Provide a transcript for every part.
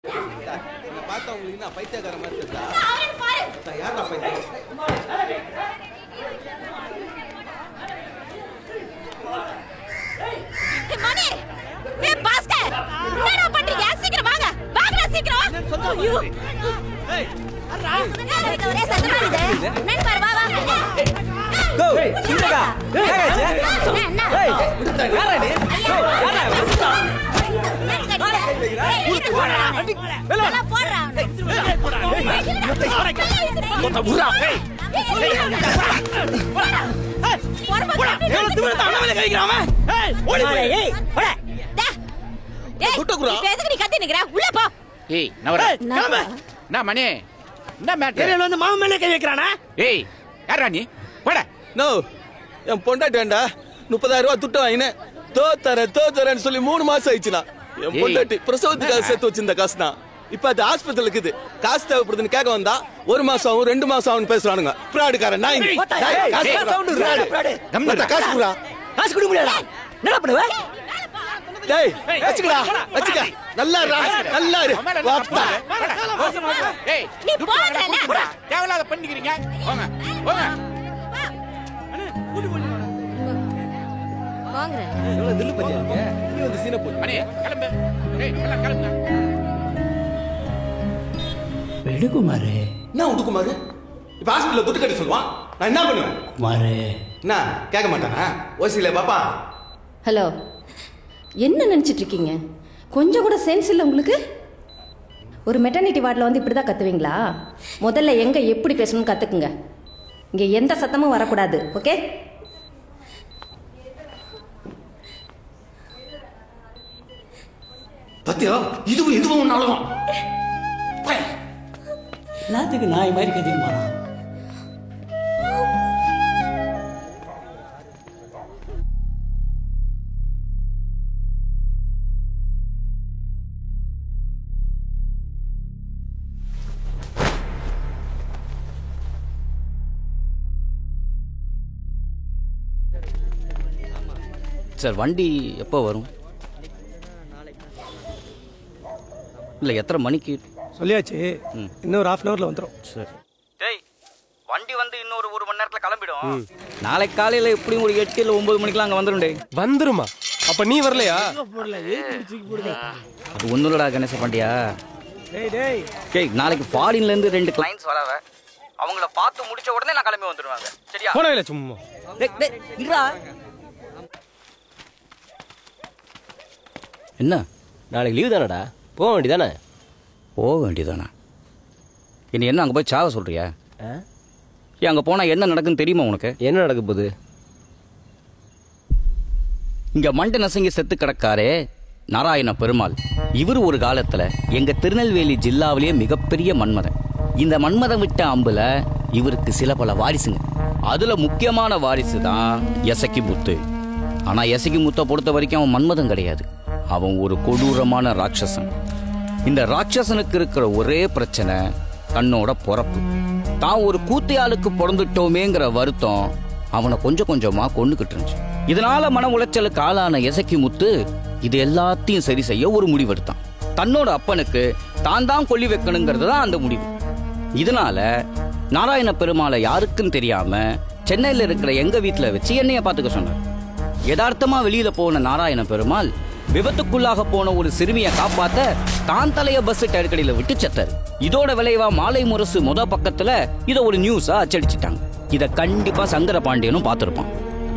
பார்த்தா உங்களுக்கு என்ன பைத்தியக்கார மாதிரி இருக்கா? யாரா பைத்தியம்? மணி ஏ பாஸ்கர் என்னடா பண்றீங்க? சீக்கிரம் வாங்க சீக்கிரம். ஐயோ ஏய் அரா ஒரே சத்தம் வருது. நான் பாரு வா கோ சின்னடா ஏய் யாரா நீ? வெல போடுறா போடா புறா ஏய் போடா எவ்வளவு திமிரா அவன கைக்குறான் அவன் ஏய் ஓடி ஏய் போடா ஏய் குட்டகுறா நீ எதுக்கு நீ கத்தி நிக்கற உள்ள போ ஏய் நவரா கிளம்பு நான் மணி என்ன மேட்டர் ஏரியால வந்து மாமா மேல கை வைக்கறானே ஏய் யாரா நீ போடா நோ என் பொண்டாட்டி வேண்டா 30000 ரூபாய் துட்டு வாங்கினே தோத்தரன்னு சொல்லி 3 மாசம் ஆயிடுச்சுனா என் பொண்டாட்டி பிரசவத்துக்காக சேர்த்து வச்சிருந்த காசு தான் இப்ப அது ஹாஸ்பிடல்ல இருக்குது காசு தேவைப்படுதுன்னு கேட்க வந்தா 1 மாசம் ஆகும் 2 மாசம் ஆகும் பேசுறானுங்க பிராடுக்காரன் நான் காசு குடுறா காசு குடு முடியல என்ன பண்ணுவ டேய் வச்சுக்கடா வச்சுக்க நல்லா இரு வாப்பா ஏய் நீ போடா தேவலாத பண்ணிக்கிறீங்க போங்க வாங்க எவ்வளவு தில்லு பத்தியா இருக்கு நீ வந்து சீன போடு மணி கிளம்பு ஏய் எல்லாம் கிளம்புங்க வெடுகுமாரே என்ன உடுக்குமாரு இப்ப ஹாஸ்பிடல்ல துட்டு கட்டி சொல்லுவான் நான் என்ன பண்ணுவேன் குமாரே என்ன கேட்க மாட்டானா ஓசில பாப்பா ஹலோ என்ன நினச்சிட்டு இருக்கீங்க? கொஞ்சம் கூட சென்ஸ் இல்லை உங்களுக்கு? ஒரு மெட்டர்னிட்டி வார்டில் வந்து இப்படி தான் கத்துவீங்களா? முதல்ல எங்கே எப்படி பேசணும்னு கற்றுக்குங்க. இங்கே எந்த சத்தமும் வரக்கூடாது. ஓகே? பத்தியா இதுவும் ஒன்னாலும் எல்லாத்துக்கு நாய் மாதிரி கத்திட்டு போறான். சார் வண்டி எப்போ வரும்? இல்லை எத்தனை மணிக்கு சொல்லியாச்சு, இன்னொரு ½ ஹவர்ல வந்துடும். சரி. டேய் வண்டி வந்து இன்னொரு 1 மணி நேரத்தில் கிளம்பிடும். நாளைக்கு காலையில் எப்படியும் ஒரு 8 இல்லை 9 மணிக்கெலாம் அங்கே வந்துடும். டேய் வந்துருமா? அப்ப நீ வரலையா? அது ஒன்றும் இல்லடா கணேச பாண்டியா. டேய் நாளைக்கு ஃபாரின்லேருந்து 2 கிளைண்ட்ஸ் வராவ. அவங்கள பார்த்து முடிச்ச உடனே நான் கிளம்பி வந்துடுவாங்க. சரியா? போனவே சும்மா. என்ன நாளைக்கு லீவு தானடா, போக வேண்டியதானே? போக வேண்டியதானே? இனி என்ன அங்கே போய் சாவ சொல்றியா? ஏன் அங்கே போனால் என்ன நடக்குன்னு தெரியுமா உனக்கு? என்ன நடக்க போகுது? இங்கே மண்டை நசங்கி செத்து கிடக்காரே நாராயண பெருமாள், இவர் ஒரு காலத்தில் எங்கள் திருநெல்வேலி ஜில்லாவிலேயே மிகப்பெரிய மன்மதன். இந்த மன்மதன் விட்ட அம்புல இவருக்கு சில பல வாரிசுங்க. அதில் முக்கியமான வாரிசு தான் எசக்கி முத்து. ஆனால் எசக்கி முத்தை பொறுத்த வரைக்கும் அவன் மன்மதன் கிடையாது, அவன் ஒரு கொடூரமான ராட்சசன். இந்த ராட்சசனுக்கு இருக்கிற ஒரே பிரச்சனை தன்னோட பொறப்பு. தான் ஒரு கூத்தையாளுக்கு பிறந்துட்டோமேங்கிற வருத்தம் அவனை கொஞ்சம் கொஞ்சமா கொண்டுகிட்டு இருந்துச்சு. இதனால மன உளைச்சலுக்கு ஆளான எசக்கி முத்து இது எல்லாத்தையும் சரி செய்ய ஒரு முடிவெடுத்தான். தன்னோட அப்பனுக்கு தான் தான் கொல்லி வைக்கணுங்கிறது தான் அந்த முடிவு. இதனால நாராயண பெருமாளை யாருக்கும் தெரியாம சென்னையில் இருக்கிற எங்க வீட்டுல வச்சு என்னைய பாத்துக்க சொன்னார். யதார்த்தமா வெளியில போன நாராயண பெருமாள் விபத்துக்குள்ளாக போன ஒரு சிறுமியை காப்பாத்த தான் தலைய பஸ் டயர்கடியில விட்டு செத்தாரு. இதோட விளைவா மாலை முரசு பக்கத்துல இத ஒரு நியூஸா அச்சடிச்சிட்டாங்க. இத கண்டிப்பா சங்கர பாண்டியனும் பார்த்திருப்பான்.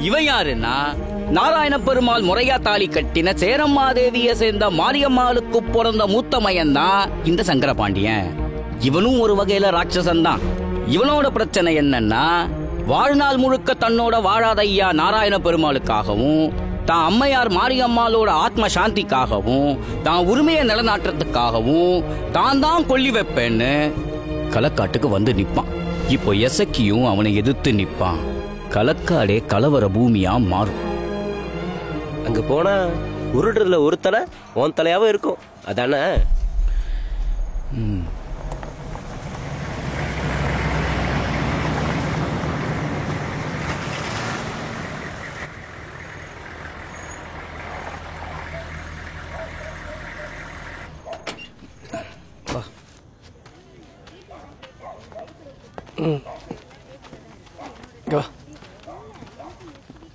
இவன் யாருன்னா நாராயண பெருமாள் முறையா தாலி கட்டின சேரம்மாதேவியை சேர்ந்த மாரியம்மாளுக்கு பிறந்த மூத்த மயன் தான் இந்த சங்கர பாண்டியன். இவனும் ஒரு வகையில ராட்சசன் தான். இவனோட பிரச்சனை என்னன்னா வாழ்நாள் முழுக்க தன்னோட வாழாத ஐயா நாராயண பெருமாளுக்காகவும் தான் அம்மையார் மாரியம்மாளோட ஆத்ம சாந்திக்காகவும் தான் உரிமையை நிலநாட்டுறதுக்காகவும் தான் தான் கொல்லி வைப்பேன்னு களக்காட்டுக்கு வந்து நிப்பான். இப்போ எசக்கியும் அவனை எதிர்த்து நிப்பான். களக்காடே கலவர பூமியா மாறும். அங்க போனா உருடுறதுல ஒரு தலை உன் தலையாவும் இருக்கும், அதானே? ம் இங்க வா.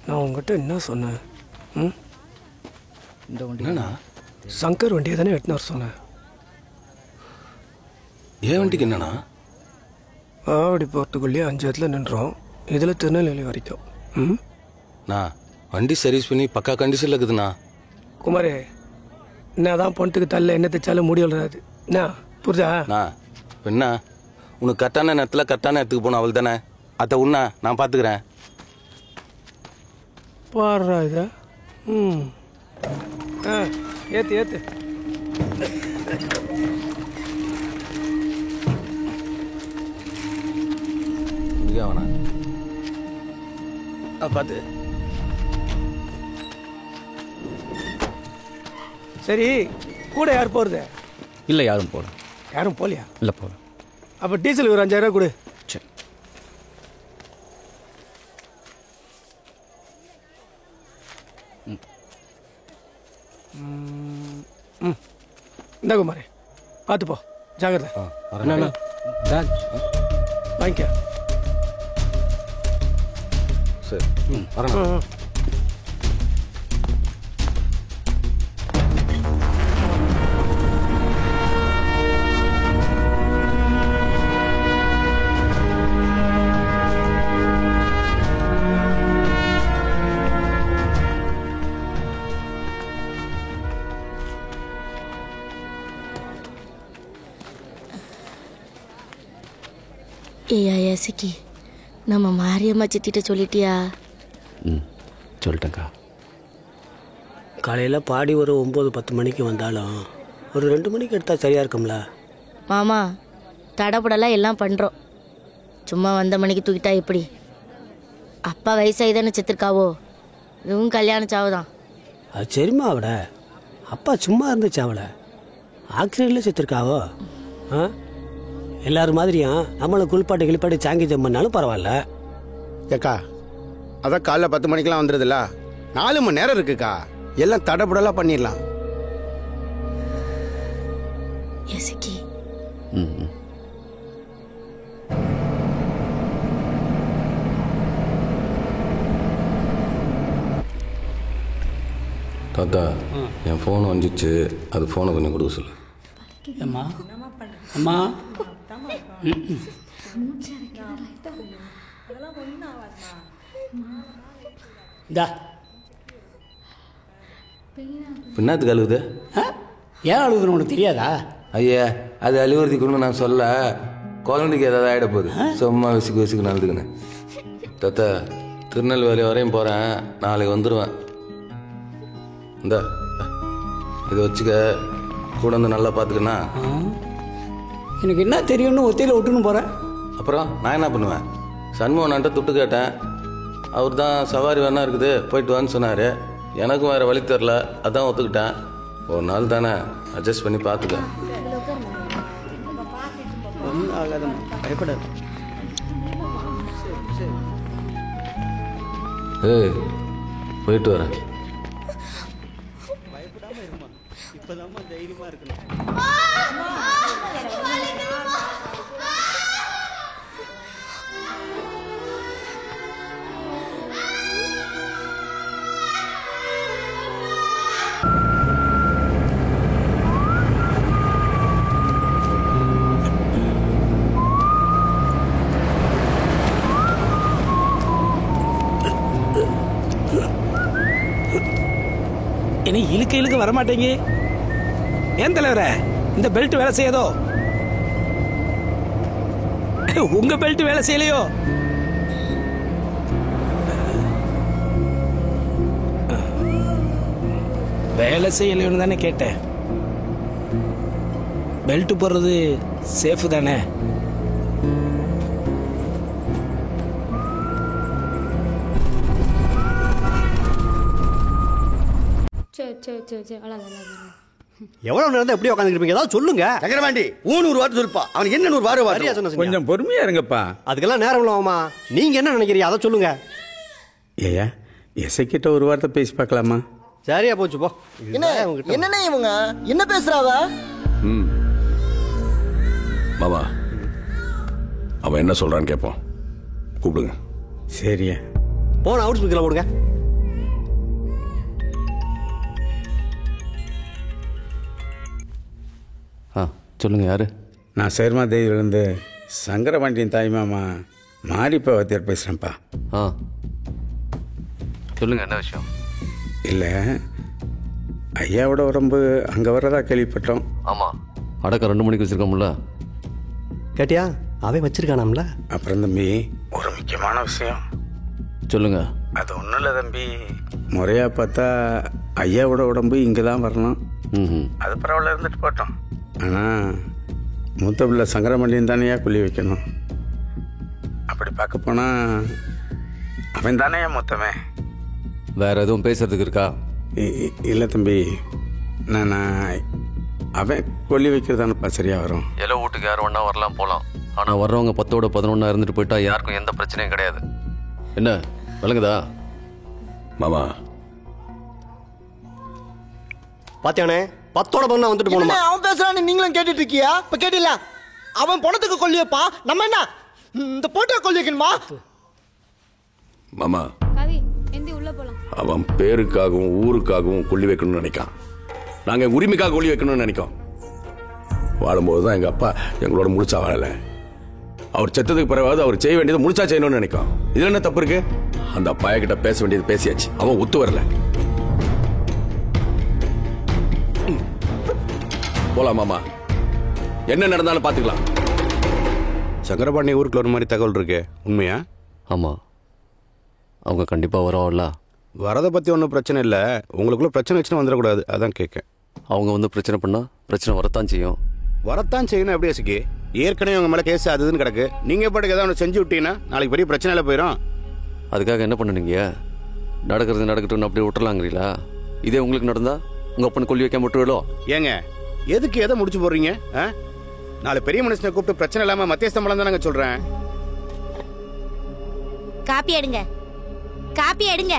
நான் உங்ககிட்ட என்ன சொன்னேன்? ம் இந்த வண்டி என்னண்ணா சங்கர் வண்டியை தானே எட்டுன்னு வர சொன்னேன். ஏன் வண்டிக்கு என்னண்ணா? ஆவடி போகிறதுக்குள்ளேயே 5 இடத்துல நின்றோம். இதில் திருநெல்வேலி வரைக்கும். ம் நான் வண்டி சர்வீஸ் பண்ணி பக்கா கண்டிஷனில் இருக்குதுண்ணா. குமாரே, என்ன தான் பொண்ணுக்கு தள்ள என்ன தைச்சாலும் முடி வளராது. என்ன புரிஞ்சா? நான் என்ன உனக்கு கரெக்டான நேரத்தில் கரெக்டான இடத்துக்கு போகணும், அவள் தானே. அதை உண்ணா நான் பார்த்துக்கிறேன். பாடுறா இதை. ம் ஆ ஏற்று ஏற்று. வேணா பார்த்து. சரி, கூட யார் போகிறது? இல்லை, யாரும் போகல. யாரும் போகலையா? இல்லை, போகல. அப்போ டீசலுக்கு ஒரு 5000 கொடு. சரி. இந்த குமாரே பார்த்து போ, ஜாகிரதை. வாங்கிக்க. சரி வரேன். ஏயா ஏசிக்கி, நம்ம மாரியம்மா சித்திட்ட சொல்லிட்டியா? ம் சொல்லிட்டேங்க்கா. காலையில் பாடி ஒரு 9-10 மணிக்கு வந்தாலும் ஒரு 2 மணிக்கு எடுத்தால் சரியாக இருக்கும்ல? மாமா, தடப்படலாம் எல்லாம் பண்ணுறோம். சும்மா வந்த மணிக்கு தூக்கிட்டா எப்படி? அப்பா வயசாகி தானே செத்துருக்காவோ, இதுவும் கல்யாண சாவுதான். அது சரிம்மா, அவட அப்பா சும்மா இருந்துச்சு. அவளை ஆக்சிடென்ட்ல செத்துருக்காவோ. ஆ, எல்லாரும் மாதிரியும் நம்மளும் குளிப்பாட்டு கிளிப்பாட்டி சாங்கி ஜம்மன்னாலும் பரவாயில்ல. ஏக்கா, அதான் காலைல 10 மணிக்கெல்லாம் வந்துடுதுல்ல, 4 மணி நேரம் இருக்குக்கா. எல்லாம் தடபுடலாம் பண்ணிடலாம். ஏசிக்கி, ம் தாத்தா, என் ஃபோன் வந்துச்சு, அது ஃபோனை கொஞ்சம் கொடுக்க சொல்லு. அம்மா அம்மா பின்னாத்துக்கு அழுகுது. ஏன் அழுகுதுன்னு உனக்கு தெரியாதா? ஐயா, அது அழுகுறதுக்குன்னு நான் சொல்ல, குழந்தைக்கு ஏதாவது ஆகிட போகுது. சும்மா விசுக்கு நல்லதுக்குன்னு. தாத்தா, திருநெல்வேலி வரையும் போகிறேன், நாளைக்கு வந்துடுவேன். இந்த இதை வச்சுக்க, கூட வந்து நல்லா பார்த்துக்கண்ணா. எனக்கு என்ன தெரியும்னு ஒத்தையில் விட்டுன்னு போகிறேன். அப்புறம் நான் என்ன பண்ணுவேன்? சண்முகன்ட்ட துட்டு கேட்டேன். அவர் தான் சவாரி வேணா இருக்குது, போயிட்டு வான்னு சொன்னார். எனக்கும் வேறு வழி தெரில, அதான் ஒத்துக்கிட்டேன். ஒரு நாள் தானே, அட்ஜஸ்ட் பண்ணி பார்த்துக்க. ஒன்றும் ஆகாதம்மா, பயப்படாது. ஏய், போயிட்டு வரேன். இப்போதாம்மா தைரியமாக இருக்கணும். இனி இழுக்க வரமாட்டேங்க. ஏன் தலைவர, இந்த பெல்ட் வேலை செய்யாதோ? உங்க பெல்ட் வேலை செய்யலையோ? வேலை செய்யலையோன்னு தானே கேட்டேன். பெல்ட் போடுறது சேஃப் தானே? எவ்வளவு நேரம் எப்படி உட்காந்துருப்பீங்க? ஏதாவது சொல்லுங்க. சக்கரவாண்டி 300 வார்த்தை சொல்லுப்பா. அவனுக்கு என்ன 100 வார்த்தை? கொஞ்சம் பொறுமையா இருங்கப்பா. அதுக்கெல்லாம் நேரம் இல்லாமா? நீங்க என்ன நினைக்கிறீங்க அதை சொல்லுங்க. ஏயா, எசைக்கிட்ட ஒரு வார்த்தை பேசி பார்க்கலாமா? சரியா போச்சு போ. என்னண்ணே இவங்க என்ன பேசுறாவ? மாமா, அவன் என்ன சொல்றான்னு கேட்போம். கூப்பிடுங்க. சரியா போன அவுட் ஸ்பீக்கர்ல போடுங்க. சொல்லுங்க, யாரு? நான் சேர்மா தேவியிலேருந்து சங்கரபாண்டியன் தாய்மாமா மாரிப்பா வாத்தியார் பேசுகிறேன்ப்பா. சொல்லுங்க, என்ன விஷயம்? இல்லை, ஐயாவோட உடம்பு அங்கே வர்றதா கேள்விப்பட்டோம். ஆமாம், அடக்கம் 2 மணிக்கு வச்சுருக்கோம்ல. கேட்டியா? அவன் வச்சிருக்கானாம்ல. அப்புறம் தம்பி, ஒரு முக்கியமான விஷயம். சொல்லுங்க. அது ஒன்றும் இல்லை தம்பி, முறையாக பார்த்தா ஐயாவோட உடம்பு இங்கே தான் வரணும். அது பரவாயில்ல, இருந்துட்டு போட்டோம். ஆனால் மூத்த பிள்ளை சங்கரமல்லியும் தானேயா கொல்லி வைக்கணும். அப்படி பார்க்க போனால் அவன் தானே மொத்தமே. வேற எதுவும் பேசுறதுக்கு இருக்கா? இல்லை தம்பி, நான் அவன் கொல்லி வைக்கிறதானப்பா சரியா வரும். எல்லாம் வீட்டுக்கு யார் வேணா வரலாம் போகலாம். ஆனால் வர்றவங்க 10ஓட 11 இருந்துட்டு போயிட்டா யாருக்கும் எந்த பிரச்சனையும் கிடையாது. என்ன விளங்குதா மாமா? பாத்தியானே, 10ஓட 11 வந்துட்டு போகணுமா? அவன் பேசுறான்னு நீங்களும் கேட்டுட்டு இருக்கியா? இப்ப கேட்டில அவன் பணத்துக்கு கொல்லி வைப்பா, நம்ம என்ன இந்த போட்டோ கொல்லி வைக்கணுமா? மாமா, கவி எந்தி உள்ள போலாம். அவன் பேருக்காகவும் ஊருக்காகவும் கொல்லி வைக்கணும்னு நினைக்கான். நாங்க உரிமைக்காக கொல்லி வைக்கணும்னு நினைக்கோம். வாழும்போது தான் எங்க அப்பா எங்களோட முழுச்சா வாழல. அவர் செத்ததுக்கு பிறகு அவர் செய்ய வேண்டியது முழுச்சா செய்யணும்னு நினைக்கும். இதுல என்ன தப்பு இருக்கு? அந்த பைய கிட்ட பேச வேண்டியது பேசியாச்சு, அவன் ஒத்து வரல. போலாம் மாமா, என்ன நடந்தாலும் பாத்துக்கலாம். சங்கரபாண்டி ஊருக்குள்ள ஒரு மாதிரி தகவல் இருக்கு, உண்மையா? ஆமாம், அவங்க கண்டிப்பாக வருவாங்கல்ல. வரதை பற்றி ஒன்றும் பிரச்சனை இல்லை, உங்களுக்குள்ள பிரச்சனை வச்சுன்னு வந்துடக்கூடாது, அதான் கேட்கேன். அவங்க வந்து பிரச்சனை பண்ணால் பிரச்சனை வரத்தான் செய்யும். வரத்தான் செய்யணும். எப்படி யோசிக்கி? ஏற்கனவே உங்க மேலே கேஸ் அதுன்னு கிடக்கு. நீங்கள் பாட்டுக்கு ஏதாவது ஒன்று செஞ்சு விட்டீங்கன்னா நாளைக்கு பெரிய பிரச்சனையில் போயிடும். அதுக்காக என்ன பண்ணுனீங்க? நடக்கிறது நடக்கட்டும்னு அப்படியே விட்டுறலாங்கிறீங்களா? இதே உங்களுக்கு நடந்தா உங்கள் அப்பனை கொல்லி வைக்காம விட்டுருவோ? ஏங்க, எதுக்கு எதை முடிச்சு போடுறீங்க? நாலு பெரிய மனுஷனை கூப்பிட்டு பிரச்சனை இல்லாமல் மத்தியஸ்தம் தான் நாங்கள் சொல்கிறேன். காப்பி எடுங்க, காப்பி எடுங்க,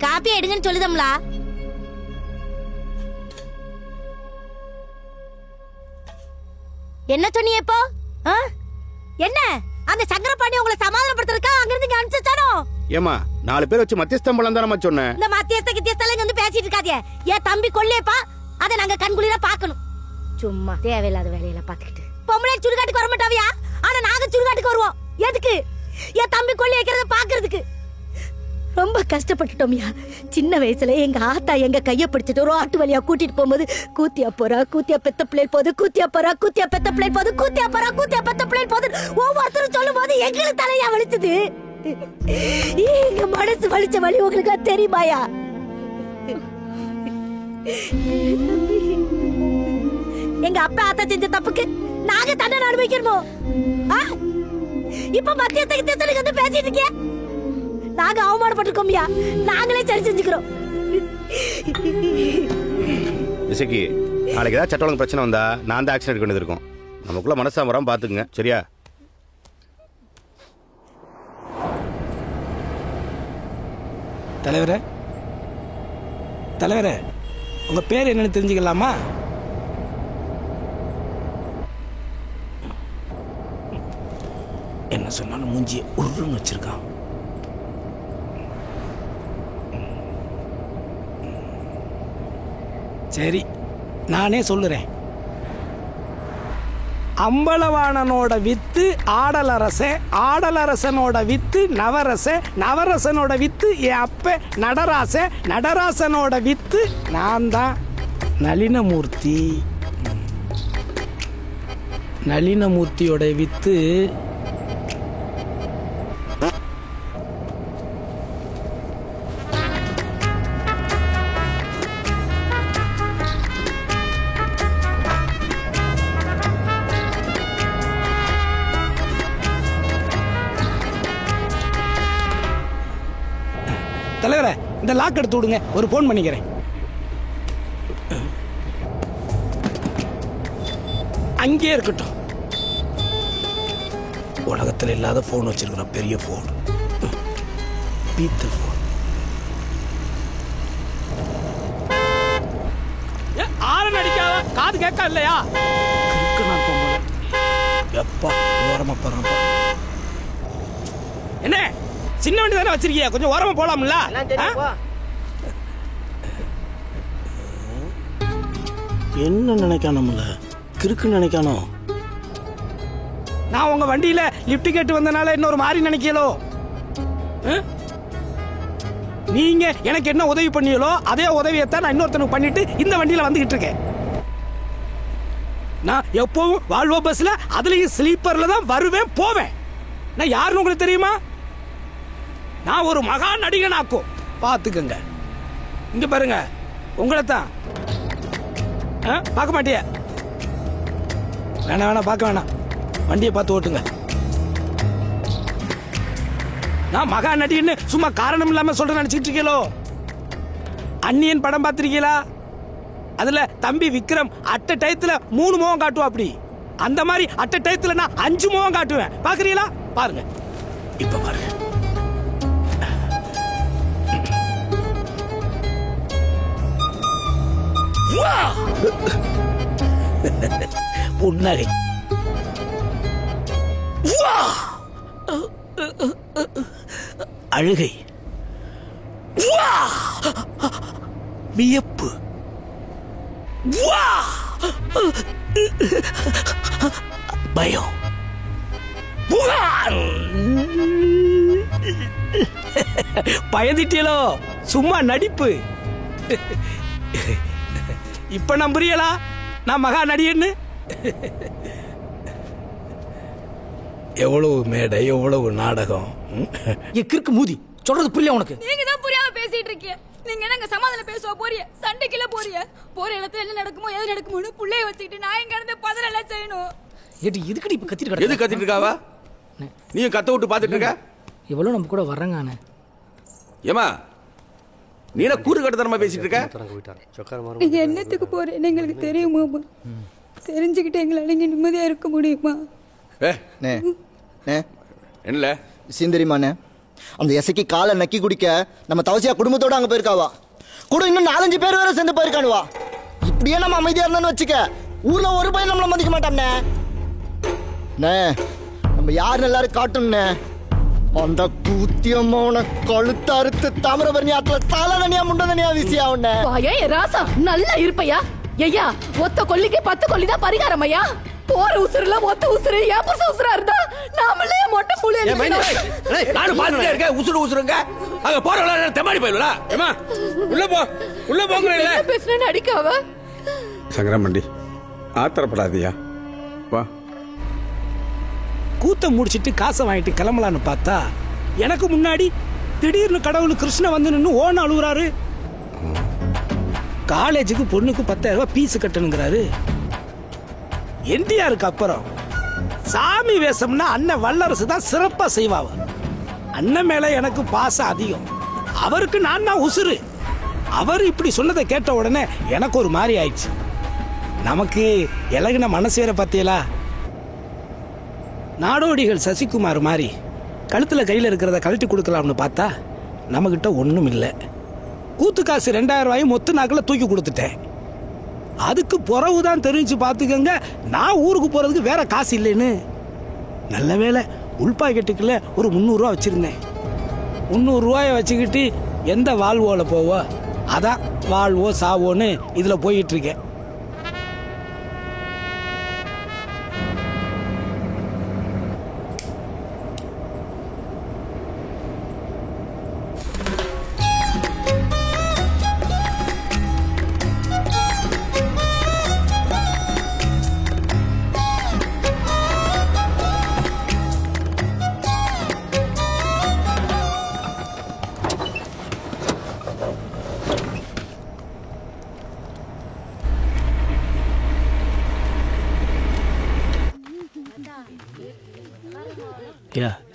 காப்பி எடுங்கன்னு சொல்லுதம்லா. என்ன சொன்னீங்க இப்போ? என்ன அந்த சங்கரபாண்டி உங்களை சமாதானப்படுத்துறதுக்கா அங்கிருந்து இங்க அனுப்பிச்சானோ? ஏமா, 4 பேர் வச்சு மத்தியஸ்தம் தான் நம்ம சொன்னேன். இந்த மத்தியஸ்தம் வந்து பேசிட்டு இருக்காதே. என் தம்பி கொல்லேப்பா, அதை நாங்க கண்குளிர பாக்கணும். சும்மா தேவையில்லாத வேலையில பாத்துக்கிட்டு பொம்பளை சுடுகாட்டுக்கு வர மாட்டாவியா? ஆனா நாங்க சுடுகாட்டுக்கு வருவோம். எதுக்கு? என் தம்பி கொல்லி வைக்கிறத பாக்குறதுக்கு. ரொம்ப கஷ்டப்பட்டுட்டோம்யா. சின்ன வயசுல எங்க ஆத்தா எங்க கைய பிடிச்சிட்டு ஒரு ஆட்டு வழியா கூட்டிட்டு போகும்போது கூத்தியா போறா, கூத்தியா பெத்த பிள்ளைகள் போது, கூத்தியா போறா, கூத்தியா பெத்த பிள்ளைகள் போது, கூத்தியா போறா, கூத்தியா பெத்த பிள்ளைகள் போது ஒவ்வொருத்தரும் சொல்லும் போது எங்களுக்கு தலையா வலிச்சது. எங்க மனசு வலிச்ச வலி உங்களுக்கு தெரியுமாயா? எங்க அப்பா ஆத்தா செஞ்ச தப்புக்கு நாங்க தண்டனை அனுபவிக்கணுமோ? இப்ப மத்தியஸ்தத்துக்கு வந்து பேசிட்டு இருக்கே. நாங்க அவமானப்பட்டிருக்கோம்யா, நாங்களே சரி செஞ்சுக்கிறோம். இசைக்கு நாளைக்கு ஏதாவது சட்ட ஒழுங்கு பிரச்சனை வந்தா நான் தான் ஆக்ஷன் எடுக்க வேண்டியது இருக்கும். நமக்குள்ள மனசா வராம பாத்துக்குங்க, சரியா? தலைவரே, தலைவரே, உங்க பேர் என்னன்னு தெரிஞ்சுக்கலாமா? என்ன சொன்னாலும் மூஞ்சியை உருன்னு வச்சிருக்கான். சரி, நானே சொல்லுறேன். அம்பலவாணனோட வித்து ஆடலரச, ஆடலரசனோட வித்து நவரச, நவரசனோட வித்து என் அப்ப நடராச, நடராசனோட வித்து நான் தான் நளினமூர்த்தி. நளினமூர்த்தியோட வித்து தலைவரே, இந்த லாக் எடுத்து விடுங்க, ஒரு போன் பண்ணிக்கிறேன். அங்கே இருக்கட்டும். உலகத்தில் இல்லாத போன் வச்சிருக்கிற பெரிய போன், பீத்தல் போன். ஆரன் அடிக்காத, காது கேட்க இல்லையா? எப்பா ஓரமா போறப்பா. சின்ன வண்டி தானே வச்சிருக்கியா, கொஞ்சம் ஓரமா போலாம்ல? என்ன நினைக்கானோம்ல, கிறுக்கு நினைக்கானோ? நான் உங்க வண்டியில லிப்ட் கேட்டு வந்தனால இன்னொரு மாதிரி நினைக்கலோ? நீங்க எனக்கு என்ன உதவி பண்ணீங்களோ அதே உதவியத்தான் நான் இன்னொருத்தனுக்கு பண்ணிட்டு இந்த வண்டியில வந்துகிட்டு இருக்கேன். நான் எப்பவும் வால்வோ பஸ்ல அதுலயும் ஸ்லீப்பர்ல தான் வருவேன் போவேன். நான் யாருன்னு உங்களுக்கு தெரியுமா? நான் ஒரு மகா நடிகனாக்கும், பாத்துக்கங்க. இங்க பாருங்க, உங்களை தான் பார்க்க மாட்டியா? வேணாம் வேணாம், பார்க்க வேணாம், வண்டியை பார்த்து ஓட்டுங்க. நான் மகா நடிகன்னு சும்மா காரணம் இல்லாம சொல்ற நினைச்சிட்டு இருக்கீங்களோ? அந்நியன் படம் பார்த்திருக்கீங்களா? அதுல தம்பி விக்ரம் அட்ட டயத்துல 3 முகம் காட்டுவா. அப்படி அந்த மாதிரி அட்ட டயத்துல நான் 5 முகம் காட்டுவேன். பாக்குறீங்களா? பாருங்க, இப்ப பாருங்க. புன்னகை, அழுகை, வியப்பு, பயம், பயந்துட்டீங்களோ? சும்மா நடிப்பு. இப்ப நம்புறீங்களா நான் மகா நடிகன்னு? எவ்வளவு மேடை, எவ்வளவு நாடகம். கிறுக்கு மூதி, சொல்றது புரியல உனக்கு? நீங்க தான் புரியாம பேசிட்டு இருக்கீங்க. நீங்க என்னங்க சமாதானம் பேச போறீங்க, சண்டைக்குள்ள போறீங்க. போற இடத்துல என்ன நடக்குமோ எது நடக்குமோன்னு புள்ளைய வச்சுக்கிட்டு நான் இங்க இருந்து பதறலாம் செய்யணும். ஏடி இதுக்கடி இப்ப கத்திட்டு கிடக்கு? எது கத்திட்டு இருக்காவா? நீயும் கத்த விட்டு பாத்துட்டு இருக்க? எவ்வளவு நம்ம கூட வர்றாங்க. ஏமா நீ என்ன கூறு கட்டத்தனமா பேசிட்டு இருக்க? நீங்க என்னத்துக்கு போறேன்னு எங்களுக்கு தெரியுமா? தெரிஞ்சுக்கிட்டு எங்களால நீங்க நிம்மதியா இருக்க முடியுமா? என்ன விஷயம் தெரியுமாண்ணே? அந்த எசைக்கு காலை நக்கி குடிக்க நம்ம தவசியா குடும்பத்தோட அங்க போயிருக்காவா. கூட இன்னும் 4-5 பேர் வேற சேர்ந்து போயிருக்கானுவா. இப்படியே நம்ம அமைதியா இருந்தோம்னு வச்சுக்க, ஊர்ல ஒரு பையன் நம்மள மதிக்க மாட்டானே. நம்ம யாரு எல்லாரும் காட்டணும்னே. அந்த கூத்தியமான கழுத்தறுத்து தாமிரபரணி ஆத்துல தலதனியா முண்டதனியா வீசியா உன்ன. ராசா நல்லா இருப்பையா? ஐயா, ஒத்த கொல்லிக்கு 10 கொல்லி தான் பரிகாரம் ஐயா. போற உசுருல ஒத்த உசுரு ஏன் புருஷ உசுரா இருந்தா நாமளே மொட்டை புளி நானும் பாத்துட்டே இருக்கேன். உசுறு உசுருங்க அங்க போறவங்கள தெமாடி போயிடுவா. ஏமா உள்ள போ, உள்ள போங்கறீங்களே. பேசுறேன் அடிக்காவ. சங்கரமண்டி ஆத்திரப்படாதியா, வா. கூத்த முடிச்சிட்டு காசை வாங்கிட்டு கிளம்பலான்னு பார்த்தா எனக்கு முன்னாடி திடீர்னு கடவுள் கிருஷ்ண வந்து நின்று ஓன அழுகுறாரு. காலேஜுக்கு பொண்ணுக்கு 10,000 ரூபாய் பீஸ் கட்டணுங்கிறாரு. என்டிஆருக்கு அப்புறம் சாமி வேஷம்னா அண்ணன் வல்லரசு தான் சிறப்பா செய்வாவ. அண்ணன் மேல எனக்கு பாசம் அதிகம், அவருக்கு நான் தான் உசுறு. அவர் இப்படி சொன்னதை கேட்ட உடனே எனக்கு ஒரு மாதிரி ஆயிடுச்சு. நமக்கு இலகின மனசு வேற பத்தியலா. நாடோடிகள் சசிகுமார் மாதிரி கழுத்துல கையில இருக்கிறத கழட்டி கொடுக்கலாம்னு பார்த்தா நம்மகிட்ட ஒண்ணும் இல்லை. கூத்து காசு 2000 ரூபாயும் மொத்த நாக்கில் தூக்கி கொடுத்துட்டேன். அதுக்கு பிறகுதான் தெரிஞ்சு பார்த்துக்கங்க நான் ஊருக்கு போறதுக்கு வேற காசு இல்லைன்னு. நல்ல வேலை உள்பாக்கெட்டுக்குள்ள ஒரு 300 ரூபா வச்சிருந்தேன். 300 ரூபாயை வச்சுக்கிட்டு எந்த வாழ்வோல போவோ, அதான் வாழ்வோ சாவோன்னு இதுல போயிட்டு இருக்கேன்.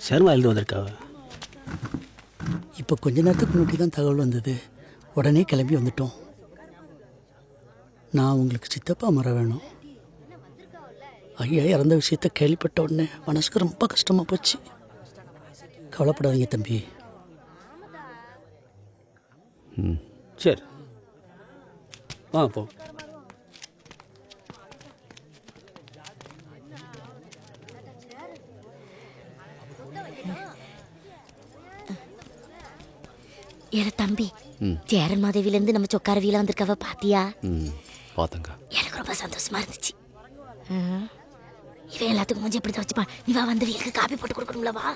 சர்மா எழுந்து வந்திருக்காவ. இப்போ கொஞ்ச நேரத்துக்கு முன்னாடி தான் தகவல் வந்தது. உடனே கிளம்பி வந்துட்டோம். நான் உங்களுக்கு சித்தப்பா மர வேணும். ஐயா இறந்த விஷயத்த கேள்விப்பட்ட உடனே மனசுக்கு ரொம்ப கஷ்டமாக போச்சு. கவலைப்படாதீங்க தம்பி. சரி வா போ. ஏற தம்பி சேரன் மாதேவில இருந்து நம்ம சொக்காரவியில வந்திருக்கவ பாத்தியா? பாத்தங்க. எனக்கு ரொம்ப சந்தோஷமா இருந்துச்சு. இவன் எல்லாத்துக்கும் மூஞ்சி எப்படி வச்சுப்பா. நீ வா வந்து வீட்டுக்கு காப்பி போட்டு கொடுக்கணும்ல வா.